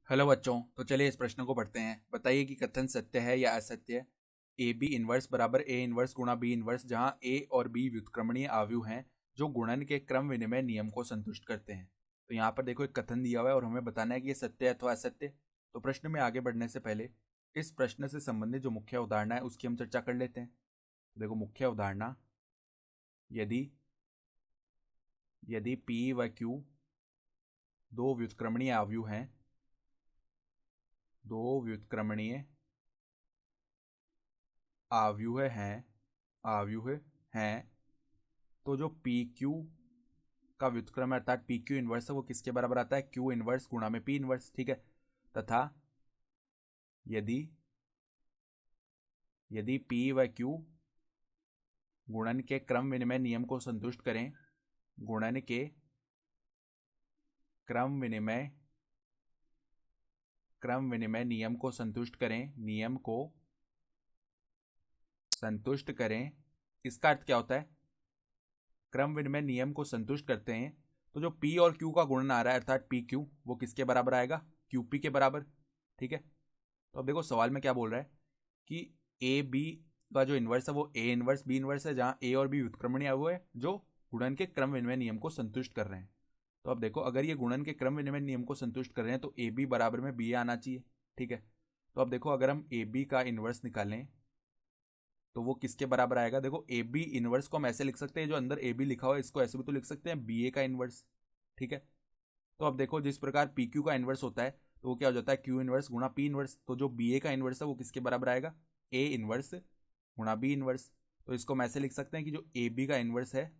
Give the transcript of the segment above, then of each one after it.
Hello बच्चों, तो चलिए इस प्रश्न को पढ़ते हैं। बताइए कि कथन सत्य है या असत्य। ए बी इनवर्स बराबर ए इनवर्स गुणा बी इनवर्स, जहां ए और बी व्युत्क्रमणीय आव्यूह हैं जो गुणन के क्रम विनिमय नियम को संतुष्ट करते हैं। तो यहाँ पर देखो एक कथन दिया हुआ है और हमें बताना है कि ये सत्य है अथवा असत्य। तो प्रश्न में आगे बढ़ने से पहले इस प्रश्न से संबंधित जो मुख्य उदाहरण है उसकी हम चर्चा कर लेते हैं। देखो मुख्य उदाहरण, यदि यदि पी व क्यू दो व्युत्क्रमणीय आव्यूह हैं, दो व्युत्क्रमणीय आव्यूह हैं, तो जो पी क्यू का व्युत्क्रम अर्थात पी क्यू इनवर्स है वो किसके बराबर आता है? क्यू इनवर्स गुणा में पी इनवर्स। ठीक है। तथा यदि यदि पी व क्यू गुणन के क्रम विनिमय नियम को संतुष्ट करें, गुणन के क्रम विनिमय नियम को संतुष्ट करें, नियम को संतुष्ट करें। इसका अर्थ क्या होता है? क्रम विनिमय नियम को संतुष्ट करते हैं तो जो पी और क्यू का गुणन आ रहा है अर्थात पी क्यू, वो किसके बराबर आएगा? क्यू पी के बराबर। ठीक है। तो अब देखो सवाल में क्या बोल रहा है कि ए बी का जो इन्वर्स है वो ए इन्वर्स बी इन्वर्स है, जहां ए और बी व्युत्क्रमणीय हुए हैं जो गुणन के क्रम विनिमय नियम को संतुष्ट कर रहे हैं। तो अब देखो अगर ये गुणन के क्रम विनिमय नियम को संतुष्ट कर रहे हैं तो ए बी बराबर में बी आना चाहिए। ठीक है। तो अब देखो अगर हम ए बी का इन्वर्स निकालें तो वो किसके बराबर आएगा? देखो ए बी इनवर्स को हम ऐसे लिख सकते हैं, जो अंदर ए बी लिखा हुआ है इसको ऐसे भी तो लिख सकते हैं, बी ए का इनवर्स। ठीक है। तो अब देखो जिस प्रकार पी क्यू का इनवर्स होता है तो वो क्या हो जाता है? क्यू इनवर्स गुणा पी इनवर्स। तो जो बी ए का इनवर्स है वो किसके बराबर आएगा? ए इनवर्स गुणा बी इनवर्स। तो इसको हम ऐसे लिख सकते हैं कि जो ए बी का इनवर्स है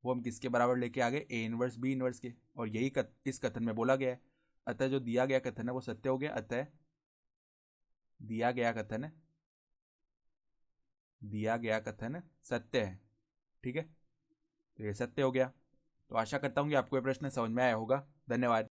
वो हम किसके बराबर लेके आ गए? ए इनवर्स बी इनवर्स के। और यही इस कथन में बोला गया है। अतः जो दिया गया कथन है वो सत्य हो गया। अतः दिया गया कथन सत्य है। ठीक है। तो ये सत्य हो गया। तो आशा करता हूँ कि आपको ये प्रश्न समझ में आया होगा। धन्यवाद।